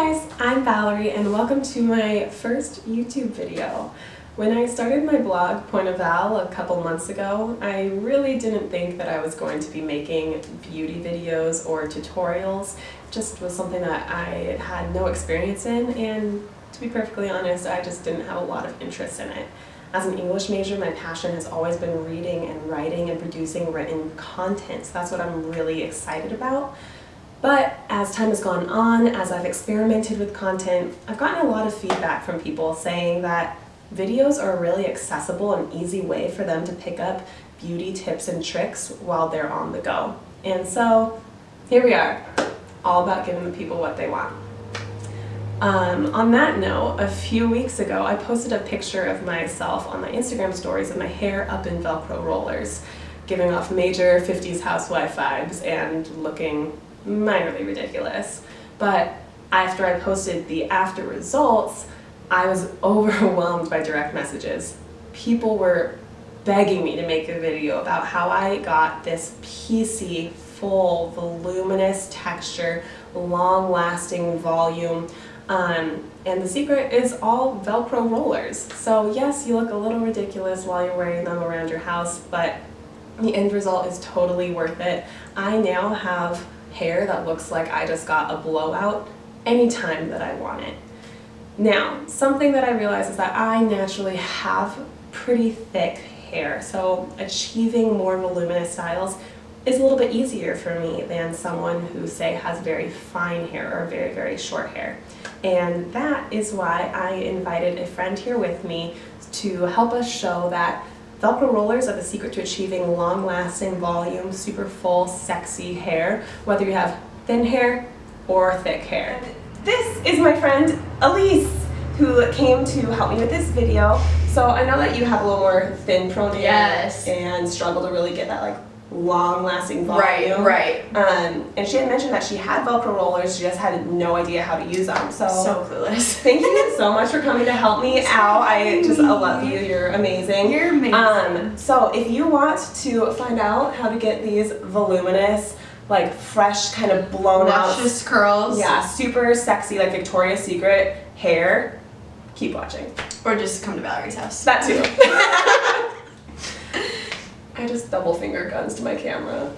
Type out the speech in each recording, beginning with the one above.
guys, I'm Valerie and welcome to my first YouTube video. When I started my blog, Point of Val, a couple months ago, I really didn't think that I was going to be making beauty videos or tutorials. It just was something that I had no experience in, and to be perfectly honest, I just didn't have a lot of interest in it. As an English major, my passion has always been reading and writing and producing written content, so that's what I'm really excited about. But as time has gone on, as I've experimented with content, I've gotten a lot of feedback from people saying that videos are a really accessible and easy way for them to pick up beauty tips and tricks while they're on the go. And so here we are, all about giving the people what they want. On that note, a few weeks ago, I posted a picture of myself on my Instagram stories with my hair up in Velcro rollers, giving off major 50s housewife vibes and looking minorly ridiculous. But after I posted the after results, I was overwhelmed by direct messages. People were begging me to make a video about how I got this piecey, full, voluminous texture, long-lasting volume, and the secret is all Velcro rollers. So yes, you look a little ridiculous while you're wearing them around your house, but the end result is totally worth it. I now have hair that looks like I just got a blowout anytime that I want it. Now, something that I realize is that I naturally have pretty thick hair, so achieving more voluminous styles is a little bit easier for me than someone who, say, has very fine hair or very, very short hair. And that is why I invited a friend here with me to help us show that Velcro rollers are the secret to achieving long-lasting volume, super full, sexy hair, whether you have thin hair or thick hair. And this is my friend Elise, who came to help me with this video. So I know that you have a little more thin prone hair, yes, and struggle to really get that like long-lasting volume. Right. And she had mentioned that she had Velcro rollers, she just had no idea how to use them. So clueless. Thank you so much for coming to help me out. I love you. You're amazing. You're amazing. So if you want to find out how to get these voluminous, like fresh, kind of blown luscious out curls, yeah, super sexy, like Victoria's Secret hair, keep watching. Or just come to Valerie's house. That too. I just double finger guns to my camera.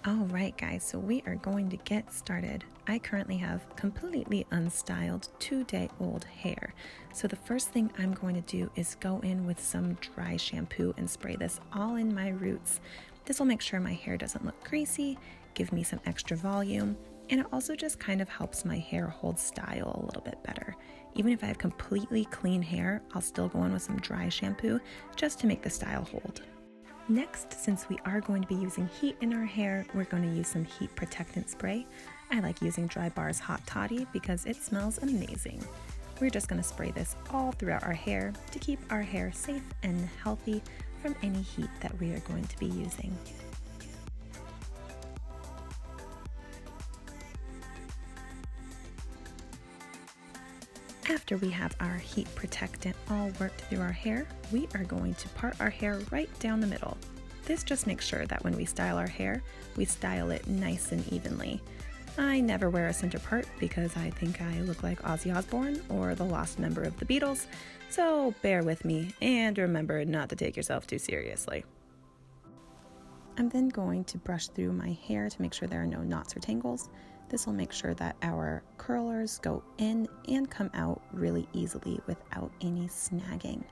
Alright guys, so we are going to get started. I currently have completely unstyled 2-day-old hair. So the first thing I'm going to do is go in with some dry shampoo and spray this all in my roots. This will make sure my hair doesn't look greasy, give me some extra volume, and it also just kind of helps my hair hold style a little bit better. Even if I have completely clean hair, I'll still go in with some dry shampoo just to make the style hold. Next, since we are going to be using heat in our hair, we're going to use some heat protectant spray. I like using Dry Bar's Hot Toddy because it smells amazing. We're just going to spray this all throughout our hair to keep our hair safe and healthy from any heat that we are going to be using. After we have our heat protectant all worked through our hair, we are going to part our hair right down the middle. This just makes sure that when we style our hair, we style it nice and evenly. I never wear a center part because I think I look like Ozzy Osbourne or the lost member of the Beatles, so bear with me and remember not to take yourself too seriously. I'm then going to brush through my hair to make sure there are no knots or tangles. This will make sure that our curlers go in and come out really easily without any snagging.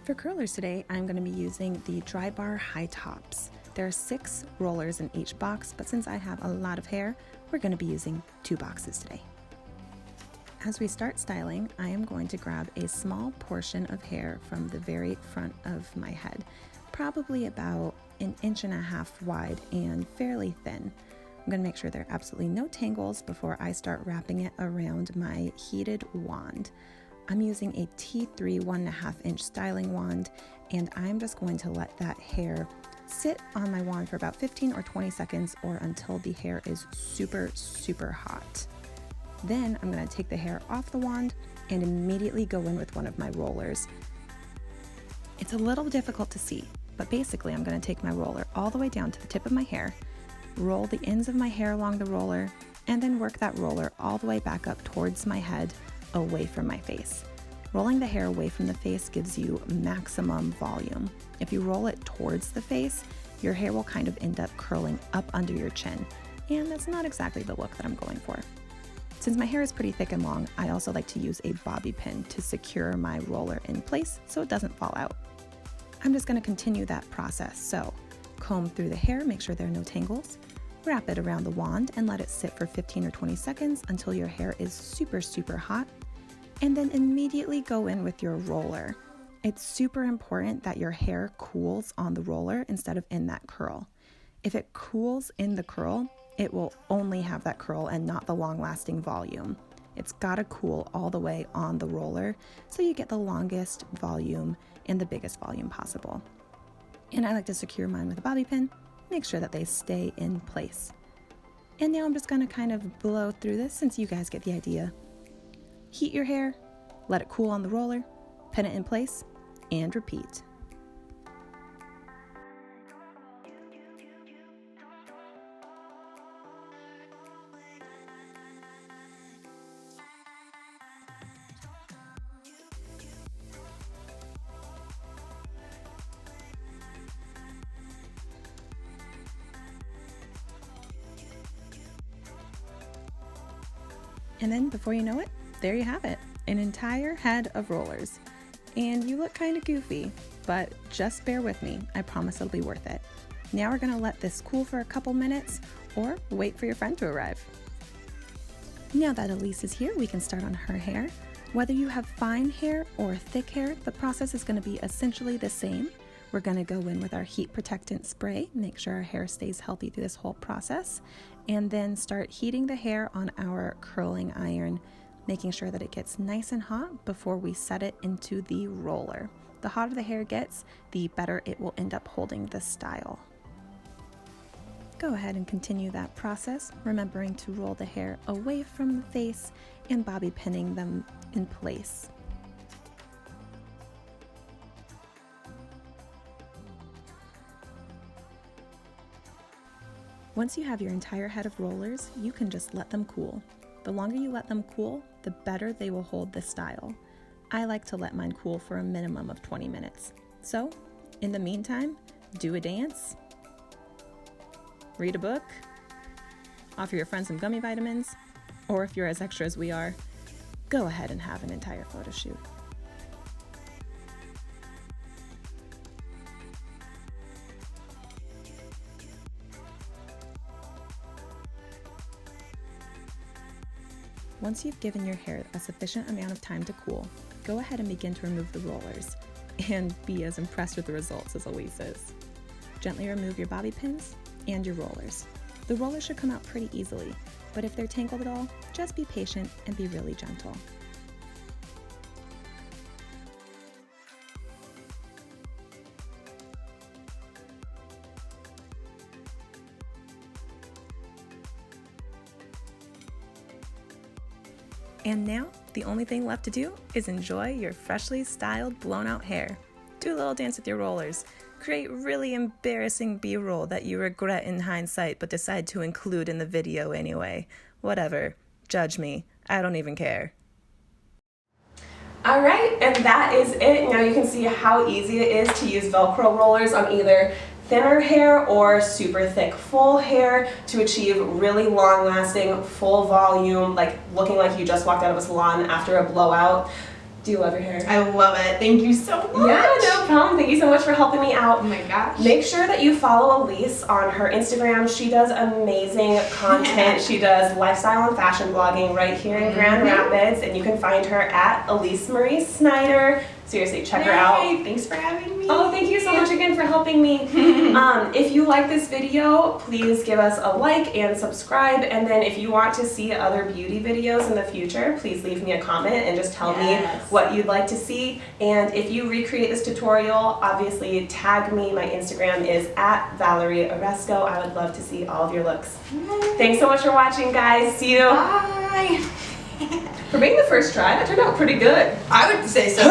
For curlers today, I'm going to be using the Dry Bar High Tops. There are 6 rollers in each box, but since I have a lot of hair, we're going to be using 2 boxes today. As we start styling, I am going to grab a small portion of hair from the very front of my head, probably about 1.5 inches wide and fairly thin. I'm going to make sure there are absolutely no tangles before I start wrapping it around my heated wand. I'm using a T3 1.5 inch styling wand, and I'm just going to let that hair sit on my wand for about 15 or 20 seconds or until the hair is super, super hot. Then I'm going to take the hair off the wand and immediately go in with one of my rollers. It's a little difficult to see, but basically I'm going to take my roller all the way down to the tip of my hair, roll the ends of my hair along the roller, and then work that roller all the way back up towards my head, away from my face. Rolling the hair away from the face gives you maximum volume. If you roll it towards the face, your hair will kind of end up curling up under your chin, and that's not exactly the look that I'm going for. Since my hair is pretty thick and long, I also like to use a bobby pin to secure my roller in place so it doesn't fall out. I'm just going to continue that process. So comb through the hair, make sure there are no tangles, wrap it around the wand and let it sit for 15 or 20 seconds until your hair is super hot, and then immediately go in with your roller. It's super important that your hair cools on the roller instead of in that curl. If it cools in the curl, it will only have that curl and not the long-lasting volume. It's gotta cool all the way on the roller so you get the longest volume and the biggest volume possible. And I like to secure mine with a bobby pin, make sure that they stay in place. And now I'm just gonna kind of blow through this since you guys get the idea. Heat your hair, let it cool on the roller, pin it in place, and repeat. And then before you know it, there you have it, an entire head of rollers. And you look kind of goofy, but just bear with me. I promise it'll be worth it. Now we're gonna let this cool for a couple minutes or wait for your friend to arrive. Now that Elise is here, we can start on her hair. Whether you have fine hair or thick hair, the process is gonna be essentially the same. We're gonna go in with our heat protectant spray, make sure our hair stays healthy through this whole process, and then start heating the hair on our curling iron, making sure that it gets nice and hot before we set it into the roller. The hotter the hair gets, the better it will end up holding the style. Go ahead and continue that process, remembering to roll the hair away from the face and bobby pinning them in place. Once you have your entire head of rollers, you can just let them cool. The longer you let them cool, the better they will hold the style. I like to let mine cool for a minimum of 20 minutes. So, in the meantime, do a dance, read a book, offer your friends some gummy vitamins, or if you're as extra as we are, go ahead and have an entire photo shoot. Once you've given your hair a sufficient amount of time to cool, go ahead and begin to remove the rollers and be as impressed with the results as Elise is. Gently remove your bobby pins and your rollers. The rollers should come out pretty easily, but if they're tangled at all, just be patient and be really gentle. And now, the only thing left to do is enjoy your freshly styled, blown out hair. Do a little dance with your rollers. Create really embarrassing B-roll that you regret in hindsight but decide to include in the video anyway. Whatever. Judge me. I don't even care. Alright, and that is it. Now you can see how easy it is to use Velcro rollers on either thinner hair or super thick full hair to achieve really long lasting full volume, like looking like you just walked out of a salon after a blowout. Do you love your hair? I love it. Thank you so much. Yeah, no problem. Thank you so much for helping me out. Oh my gosh. Make sure that you follow Elise on her Instagram. She does amazing content. She does lifestyle and fashion blogging right here in Grand Rapids, and you can find her at Elise Marie Snyder. Seriously, check her out. Thanks for having me. Oh, thank you so much again for helping me. If you like this video, please give us a like and subscribe. And then if you want to see other beauty videos in the future, please leave me a comment and just tell me what you'd like to see. And if you recreate this tutorial, obviously tag me. My Instagram is at Valerie Oresco. I would love to see all of your looks. Thanks so much for watching, guys. See you. Bye. For being the first try, that turned out pretty good. I would say so.